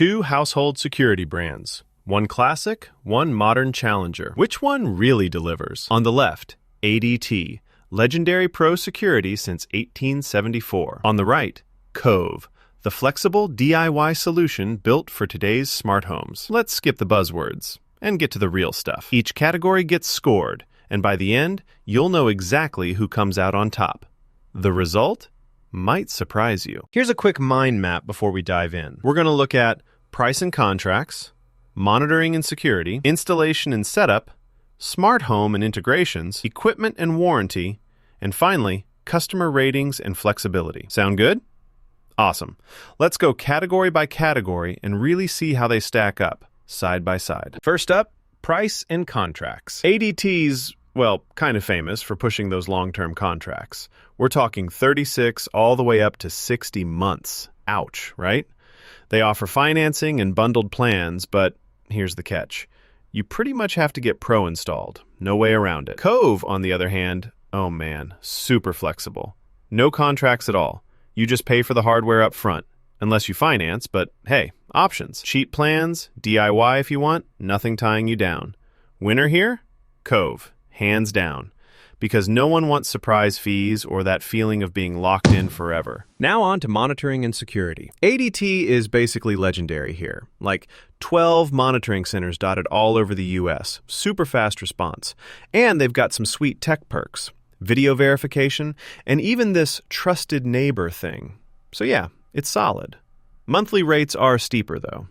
Two household security brands. One classic, one modern challenger. Which one really delivers? On the left, ADT, legendary pro security since 1874. On the right, Cove, the flexible DIY solution built for today's smart homes. Let's skip the buzzwords and get to the real stuff. Each category gets scored, and by the end, you'll know exactly who comes out on top. The result might surprise you. Here's a quick mind map before we dive in. We're going to look at price and contracts, monitoring and security, installation and setup, smart home and integrations, equipment and warranty, and finally, customer ratings and flexibility. Sound good? Awesome. Let's go category by category and really see how they stack up, side by side. First up, price and contracts. ADT's, well, kind of famous for pushing those long-term contracts. We're talking 36 all the way up to 60 months. Ouch, right? They offer financing and bundled plans, but here's the catch. You pretty much have to get Pro installed. No way around it. Cove, on the other hand, oh man, super flexible. No contracts at all. You just pay for the hardware up front, unless you finance, but hey, options. Cheap plans, DIY if you want, nothing tying you down. Winner here? Cove, hands down. Because no one wants surprise fees or that feeling of being locked in forever. Now on to monitoring and security. ADT is basically legendary here. Like 12 monitoring centers dotted all over the US. Super fast response. And they've got some sweet tech perks. Video verification, and even this trusted neighbor thing. So yeah, it's solid. Monthly rates are steeper though.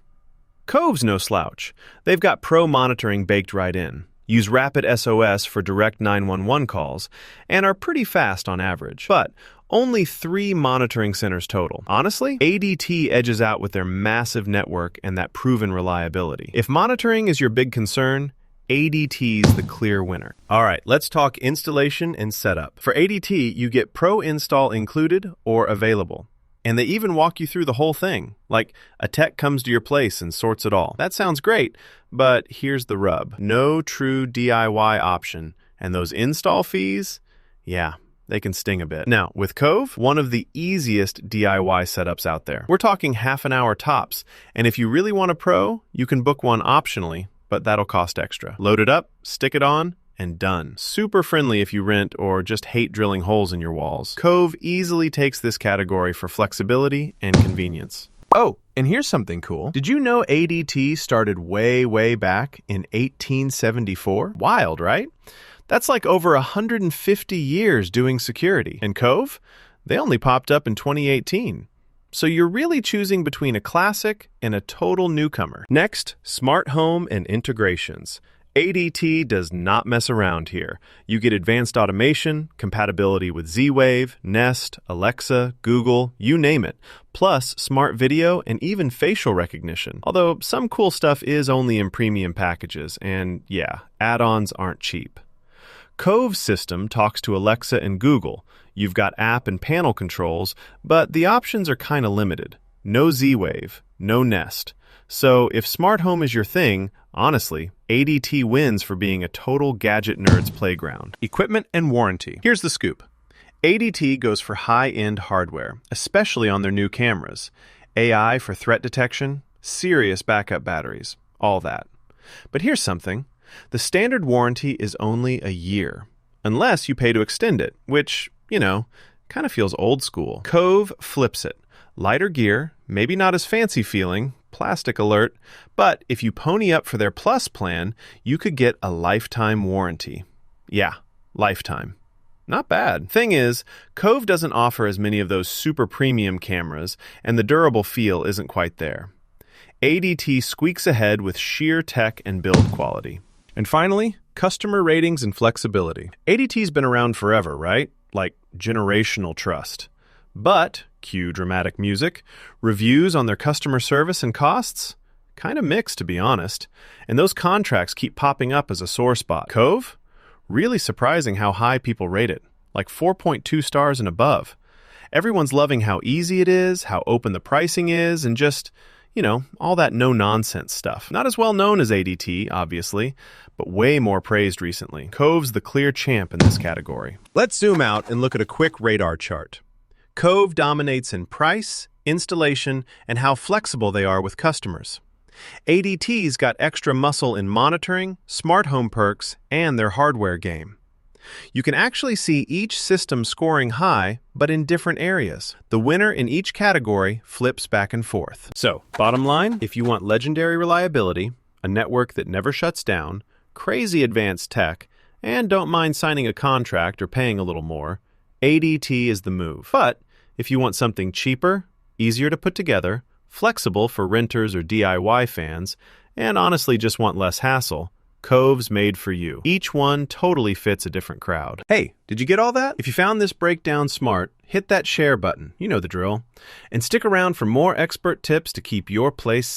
Cove's no slouch. They've got pro monitoring baked right in. Use rapid SOS for direct 911 calls, and are pretty fast on average. But only 3 monitoring centers total. Honestly, ADT edges out with their massive network and that proven reliability. If monitoring is your big concern, ADT's the clear winner. All right, let's talk installation and setup. For ADT, you get Pro install included or available. And they even walk you through the whole thing. Like, a tech comes to your place and sorts it all. That sounds great, but here's the rub. No true DIY option. And those install fees, yeah, they can sting a bit. Now, with Cove, one of the easiest DIY setups out there. We're talking half an hour tops. And if you really want a Pro, you can book one optionally, but that'll cost extra. Load it up, stick it on, and done. Super friendly if you rent or just hate drilling holes in your walls. Cove easily takes this category for flexibility and convenience. Oh, and here's something cool. Did you know ADT started way back in 1874? Wild, right? That's like over 150 years doing security. And Cove? They only popped up in 2018. So you're really choosing between a classic and a total newcomer. Next, smart home and integrations. ADT does not mess around here. You get advanced automation, compatibility with Z-Wave, Nest, Alexa, Google, you name it. Plus smart video and even facial recognition. Although some cool stuff is only in premium packages, and yeah, add-ons aren't cheap. Cove's system talks to Alexa and Google. You've got app and panel controls, but the options are kind of limited. No Z-Wave, no Nest. So if smart home is your thing, honestly, ADT wins for being a total gadget nerd's playground. Equipment and warranty. Here's the scoop. ADT goes for high-end hardware, especially on their new cameras. AI for threat detection, serious backup batteries, all that. But here's something. The standard warranty is only a year, unless you pay to extend it, which, you know, kind of feels old school. Cove flips it. Lighter gear, maybe not as fancy feeling, plastic alert, but if you pony up for their Plus plan, you could get a lifetime warranty. Yeah, lifetime. Not bad. Thing is, Cove doesn't offer as many of those super premium cameras, and the durable feel isn't quite there. ADT squeaks ahead with sheer tech and build quality. And finally, customer ratings and flexibility. ADT's been around forever, right? Like generational trust. But, cue dramatic music, reviews on their customer service and costs? Kind of mixed, to be honest. And those contracts keep popping up as a sore spot. Cove? Really surprising how high people rate it. Like 4.2 stars and above. Everyone's loving how easy it is, how open the pricing is, and just, you know, all that no-nonsense stuff. Not as well known as ADT, obviously, but way more praised recently. Cove's the clear champ in this category. Let's zoom out and look at a quick radar chart. Cove dominates in price installation, and how flexible they are with customers. ADT's got extra muscle in monitoring, smart home perks, and their hardware game. You can actually see each system scoring high, but in different areas. The winner in each category flips back and forth. So, bottom line, if you want legendary reliability, a network that never shuts down, crazy advanced tech, and don't mind signing a contract or paying a little more, ADT is the move. But if you want something cheaper, easier to put together, flexible for renters or DIY fans, and honestly just want less hassle, Cove's made for you. Each one totally fits a different crowd. Hey, did you get all that? If you found this breakdown smart, hit that share button, you know the drill, and stick around for more expert tips to keep your place